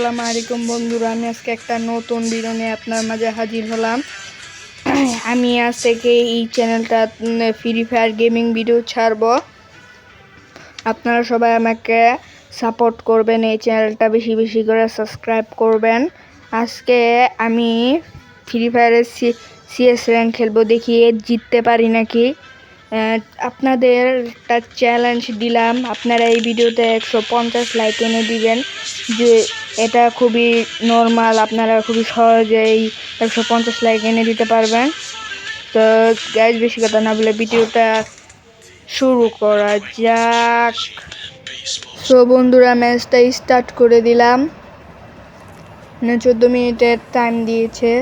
আসসালামু আলাইকুম বন্ধুরা, আমি আজকে একটা নতুন ভিডিও নিয়ে আপনার মাঝে হাজির হলাম। আমি আজ থেকে এই চ্যানেলটা ফ্রি ফায়ার গেমিং ভিডিও ছাড়বো। আপনারা সবাই আমাকে সাপোর্ট করবেন, এই চ্যানেলটা বেশি বেশি করে সাবস্ক্রাইব করবেন। আজকে আমি ফ্রি ফায়ারের সিএস র্যাঙ্ক খেলবো, দেখি জিততে পারি নাকি। আপনাদের একটা চ্যালেঞ্জ দিলাম, আপনারা এই ভিডিওতে 150 লাইক এনে দিবেন। যে এটা খুবই নর্মাল, আপনারা খুবই সহজেই 150 লাইক এনে দিতে পারবেন। তো গাইজ, বেশি কথা না বলে ভিডিওটা শুরু করা যাক। সো বন্ধুরা, ম্যাচটা স্টার্ট করে দিলাম। 14 মিনিটের টাইম দিয়েছে।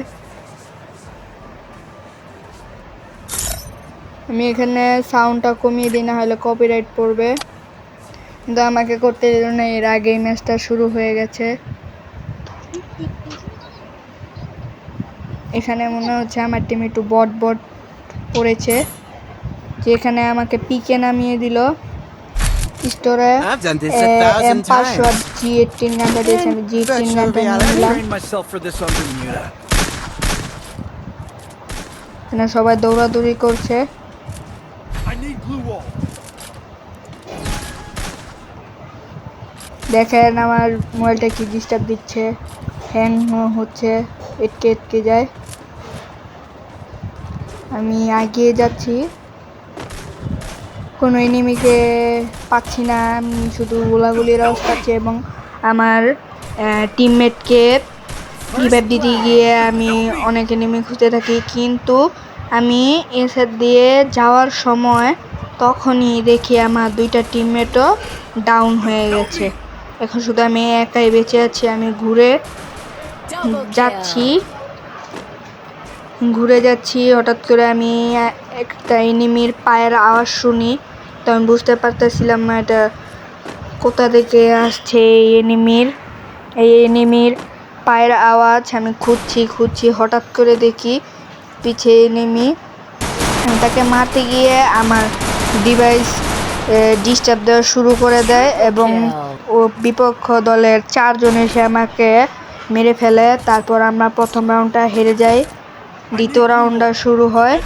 আমি এখানে সাউন্ডটা কমিয়ে দিই, না হলে কপিরাইট পড়বে, কিন্তু আমাকে করতে দিল না। এর আগেই ম্যাচটা শুরু হয়ে গেছে। এখানে মনে হচ্ছে আমার টিম একটু বট পড়েছে, যে এখানে আমাকে পিকে নামিয়ে দিল। স্টোরে পাসওয়ার্ড G18 গানটা দিয়েছে, আমি G18 গানটা নিয়ে নিলাম। এখানে সবাই দৌড়াদৌড়ি করছে। দেখেন আমার মোবাইলটা কি ডিস্টার্ব দিচ্ছে, হ্যাং হচ্ছে, এটকে যায়। আমি এগিয়ে যাচ্ছি, কোনো এনিমিকে পাচ্ছি না, আমি শুধু গোলাগুলির আওয়াজ পাচ্ছি এবং আমার টিমমেটকে রিভাইভ দিতে গিয়ে আমি অনেক এনিমি খুঁজতে থাকি। কিন্তু আমি এসে দিয়ে যাওয়ার সময় তখনই দেখি আমার দুইটা টিমমেটও ডাউন হয়ে গেছে। এখন শুধু আমি একাই বেঁচে আছি। আমি ঘুরে যাচ্ছি, হঠাৎ করে আমি একটা এনিমির পায়ের আওয়াজ শুনি। তো আমি বুঝতে পারতেছিলাম না এটা কোথা থেকে আসছে। এই এনিমির পায়ের আওয়াজ আমি খুঁজছি, হঠাৎ করে দেখি পিছে এনিমি। আমি তাকে মারতে গিয়ে আমার ডিভাইস ডিস্টার্ব দেওয়া শুরু করে দেয় এবং ও বিপক্ষ দলের 4 জন এসে আমাকে মেরে ফেলে। তারপর আমরা প্রথম রাউন্ডটা হেরে যাই। দ্বিতীয় রাউন্ডটা শুরু হয়।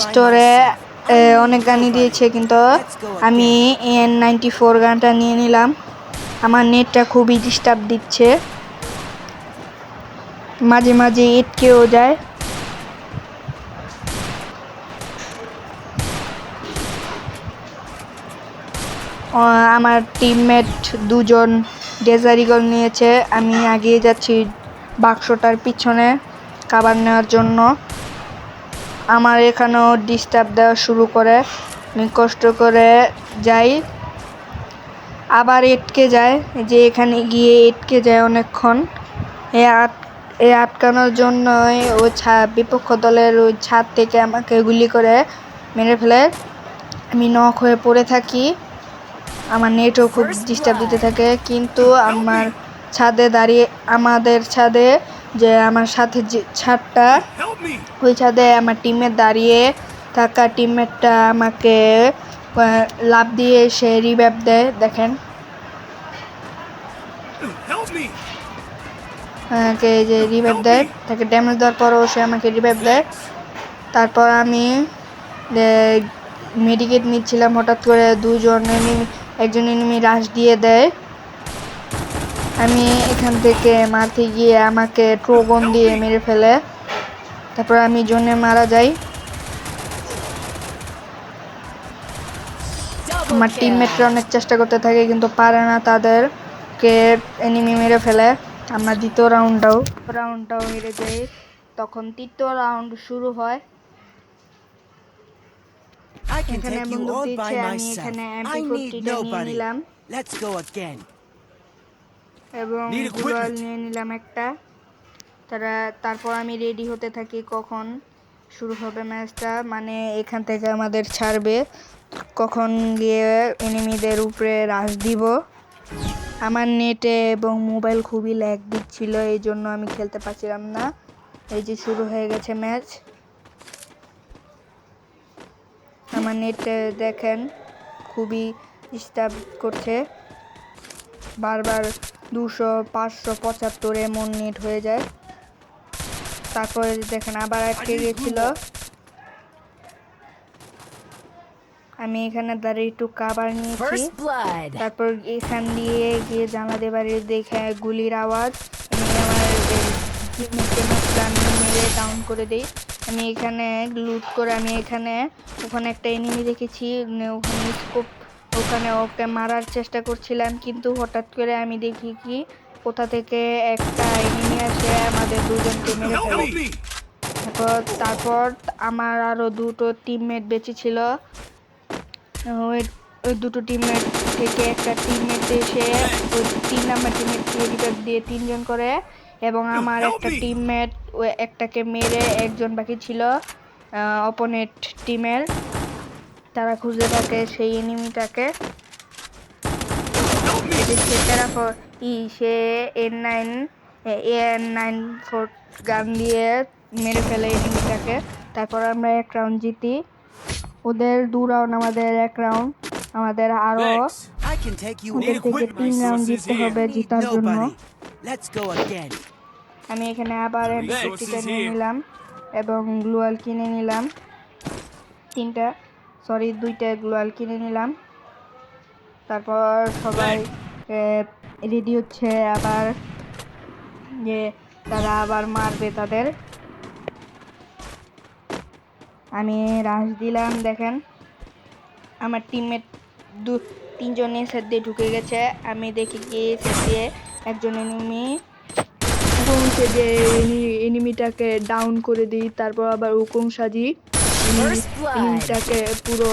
স্টোরে অনেক গানই দিয়েছে, কিন্তু আমি N94 গানটা নিয়ে নিলাম। আমার নেটটা খুবই ডিস্টার্ব দিচ্ছে, মাঝে মাঝে এটকেও যায়। আমার টিমমেট 2 জন ডেজার ইগল নিয়েছে। আমি এগিয়ে যাচ্ছি বাক্সটার পিছনে কাভার নেওয়ার জন্য। আমার এখানেও ডিস্টার্ব দেওয়া শুরু করে। আমি কষ্ট করে যাই, আবার এটকে যায়, যে এখানে গিয়ে এটকে যায় অনেকক্ষণ। এ আটকানোর জন্যই ওই বিপক্ষ দলের ওই ছাদ থেকে আমাকে গুলি করে মেরে ফেলে। আমি নক হয়ে পড়ে থাকি, আমার নেটও খুব ডিস্টার্ব দিতে থাকে। কিন্তু আমাদের ছাদে যে আমার সাথে যে ছাদটা, ওই ছাদে আমার টিমমেট দাঁড়িয়ে থাকা টিমমেটটা আমাকে লাফ দিয়ে সে রিভাইভ দেয়। দেখেন আমাকে যে রিভাইভ দেয়, তাকে ড্যামেজ দেওয়ার পরও সে আমাকে রিভাইভ দেয়। তারপর আমি মেডিকেট নিচ্ছিলাম, হঠাৎ করে একজন এনিমি রাশ দিয়ে দেয়। আমি এখান থেকে মারতে গিয়ে আমাকে ট্রোগন দিয়ে মেরে ফেলে। তারপর আমি জোনে মারা যাই। আমার টিমমেটরা অনেক চেষ্টা করতে থাকে, কিন্তু পারে না, তাদেরকে এনিমি মেরে ফেলে। আমরা দ্বিতীয় রাউন্ডটাও হেরে যাই। তখন তৃতীয় রাউন্ড শুরু হয়। এখানে বন্দুক দিচ্ছে, আমি এখানে MP40টা নিয়ে নিলাম এবং গ্লোয়াল নিয়ে নিলাম একটা। তারপর আমি রেডি হতে থাকি কখন শুরু হবে ম্যাচটা, মানে এখান থেকে আমাদের ছাড়বে, কখন গিয়ে এনিমিদের উপরে রাশ দিব। আমার নেটে এবং মোবাইল খুবই ল্যাগ দিচ্ছিল, এই জন্য আমি খেলতে পারছিলাম না। এই যে শুরু হয়ে গেছে ম্যাচ। আমার নেটে দেখেন খুবই ডিস্টার্ব করছে, বারবার 575 এমন নেট হয়ে যায়। তারপরে দেখেন আবার আটকে গেছিল। আমি এখানে দাঁড়িয়ে একটু কাবার নিয়েছি। তারপর এখান দিয়ে গিয়ে জানাতে পারি দেখে গুলির আওয়াজ। আমি মেরে ডাউন করে দিই। আমি এখানে লুট করে আমি ওখানে একটা এনিমি দেখেছি, ওখানে ওকে মারার চেষ্টা করছিলাম, কিন্তু হঠাৎ করে আমি দেখি কি কোথা থেকে একটা এনিমি আসে আমাদের দুজনকে মেরে ফেলে। তারপর আমার আরো দুটো টিমমেট বেঁচে ছিল। ওই দুটো টিমমেট থেকে একটা টিমমেট এসে ওই 3 নাম্বার টিমমেটকে রিভাইভ দিয়ে 3 জন করে, এবং আমার একটা টিমমেট ওই একটাকে মেরে একজন বাকি ছিল অপোনেন্ট টিমের। তারা খুঁজে থাকে সেই এনিমিটাকে। সে AR-94 গান দিয়ে মেরে ফেলে এনিমিটাকে। তারপর আমরা 1 রাউন্ড জিতি। ওদের 2 রাউন্ড, আমাদের 1 রাউন্ড। আমাদের আরো ওদের থেকে 3 রাউন্ড জিততে হবে জেতার জন্য। আমি এখানে আবার MP50টা নিয়ে নিলাম এবং গ্লুয়াল কিনে নিলাম। 2টা গ্লুয়াল কিনে নিলাম। তারপর সবাই রেডি হচ্ছে আবার যে তারা আবার মারবে তাদের। আমি রাশ দিলাম। দেখেন আমার টিমমেট 3 জনের সেট দিয়ে ঢুকে গেছে। আমি দেখি কি সেট দিয়ে একজন এনিমিটাকে ডাউন করে দিই। তারপর আবার হুকুম সাজি এনিমিটাকে পুরো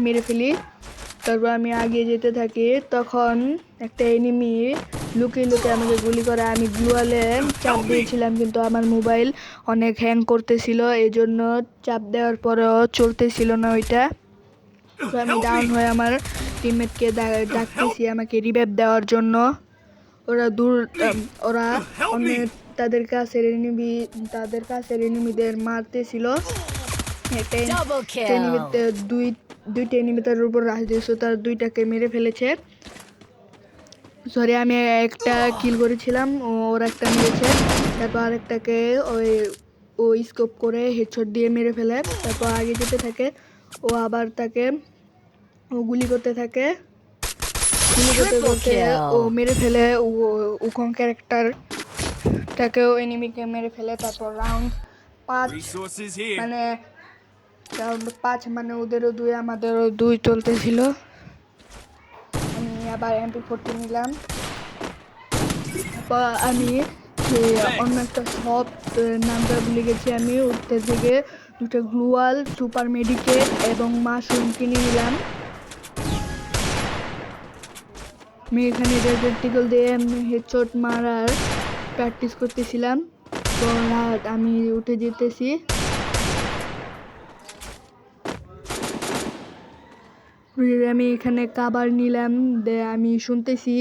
মেরে ফেলি। তারপর আমি আগে যেতে থাকি। তখন একটা এনিমি লুকিয়ে আমাকে গুলি করে। আমি গ্লুয়ালে চাপ দিয়েছিলাম, কিন্তু আমার মোবাইল অনেক হ্যাং করতেছিল, এই জন্য চাপ দেওয়ার পরেও চলতেছিল না ওইটা। তো আমি ডাউন হয়ে আমার টিমমেটকে ডাকতেছি আমাকে রিভাইভ দেওয়ার জন্য। ওরা তাদের কাছের এনিমিদের মারতেছিল। দুইটা এনিমি তার উপর রাশ দিয়েছে, তার 2টাকে মেরে ফেলেছে। সরি, আমি একটা কিল করেছিলাম, ওরা একটা মেরেছে। তারপর আরেকটাকে ওই স্কোপ করে হেডশট দিয়ে মেরে ফেলে। তারপর আগে যেতে থাকে, ও আবার গুলি করতে থাকে। ও মেরে ফেলে উকং ক্যারেক্টারটাকেও এনিমিকে মেরে ফেলে। তারপর রাউন্ড 5 মানে ওদেরও 2 আমাদেরও 2 চলতেছিল। আমি আবার MP40 নিলাম। তারপর আমি অন্য একটা শপ নামটা ভুলে গেছি। আমি উঠতে থেকে 2টা গ্লুয়াল, সুপার মেডিকেট এবং মাশরুম কিনে নিলাম। আমি এখানে রেজেন্টিকল দিয়ে হেডশট মারার প্র্যাকটিস করতেছিলাম। তো আমি উঠে যেতেছি। আমি এখানে কাবার নিলাম। আমি শুনতেছি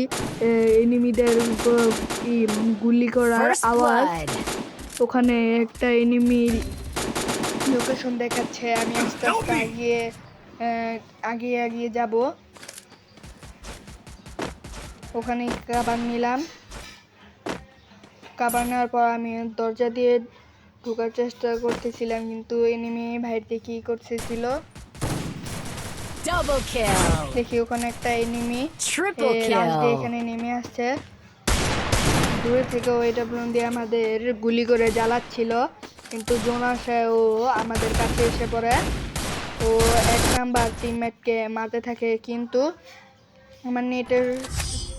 এনিমিদের গুলি করার আওয়াজ। ওখানে একটা এনিমির লোকেশন দেখাচ্ছে। আমি আস্তে আস্তে আগিয়ে যাব। ওখানে কাবার নিলাম। কাবার নেওয়ার পর আমি দরজা দিয়ে ঢোকার চেষ্টা করতেছিলাম, কিন্তু এনিমি ভাইটি কি করতেছিল দেখি ওখানে একটা এনিমি এখানে নেমে আসছে। দূরে থেকে ওইটা দিয়ে আমাদের গুলি করে জ্বালাচ্ছিল, কিন্তু জোনাসায় ও আমাদের কাছে এসে পড়ে। ও 1 নাম্বার টিমমেটকে মারতে থাকে, কিন্তু আমার নেটের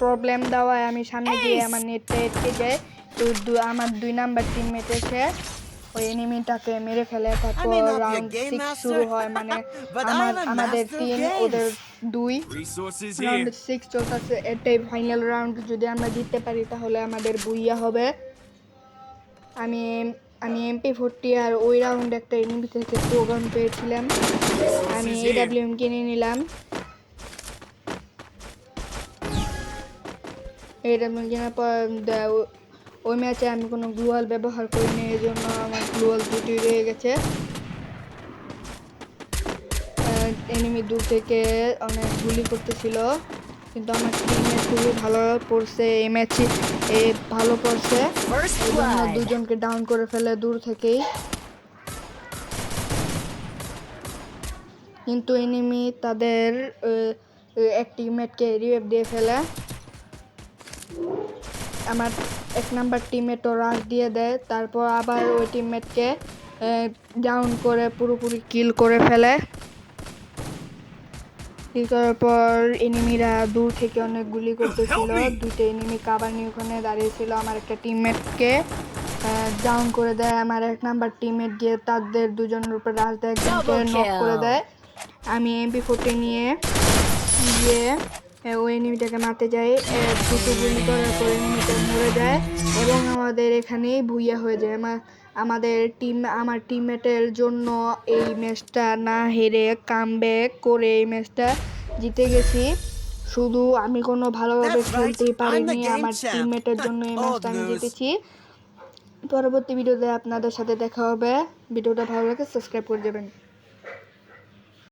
প্রবলেম দেওয়ায় আমি সামনে গিয়ে আমার নেটটা আটকে যায়। তো আমার 2 নাম্বার টিমমেট এসে ওই এনিমিটাকে মেরে ফেলে। তারপর রাউন্ড 6 শুরু হয়, মানে আমাদের 3 ওদের 2। রাউন্ড 6 চলতেছে। এটাই ফাইনাল রাউন্ড। যদি আমরা জিততে পারি তাহলে আমাদের বুইয়া হবে। আমি MP40 আর ওই রাউন্ড একটা এনিমি থেকে প্রোগ্রাম পেয়েছিলাম। আমি AWM কিনে নিলাম। AWM কেনার পর ওই ম্যাচে আমি কোনো গ্লুয়াল ব্যবহার করিনি, এই জন্য আমার গ্লুয়াল 2টি রয়ে গেছে। এনিমি দূর থেকে অনেক গুলি করতেছিল। কিন্তু আমার টিমে খুবই ভালো পড়ছে এই ম্যাচে, ভালো পড়ছে, এই জন্য দুজনকে ডাউন করে ফেলে দূর থেকেই। কিন্তু এনিমি তাদের এক টিমমেটকে রিভাইভ দিয়ে ফেলে। আমার 1 নাম্বার টিমমেটও রাশ দিয়ে দেয়, তারপর আবার ওই টিমমেটকে ডাউন করে পুরোপুরি কিল করে ফেলে। কিল করার পর এনিমিরা দূর থেকে অনেক গুলি করতেছিল, 2টা এনিমি কাভার নিয়ে ওখানে দাঁড়িয়েছিল। আমার একটা টিমমেটকে ডাউন করে দেয়, আমার 1 নাম্বার টিমমেট গিয়ে তাদের দুজনের উপর রাশ দেয়, একজনকে নক করে দেয়। আমি MP40 নিয়ে গিয়ে ওই এনিমিটাকে মারতে যাই, দুটো গুলি করার পর এনিমিটা মরে যায় এবং আমাদের এখানেই ভুইয়া হয়ে যায়। আমার টিমমেটের জন্য এই ম্যাচটা না হেরে কামব্যাক করে এই ম্যাচটা জিতে গেছি। শুধু আমি কোনো ভালোভাবে খেলতেই পারিনি, আমার টিমমেটের জন্য এই ম্যাচটা আমি জিতেছি। পরবর্তী ভিডিওতে আপনাদের সাথে দেখা হবে। ভিডিওটা ভালো লাগে সাবস্ক্রাইব করে দেবেন।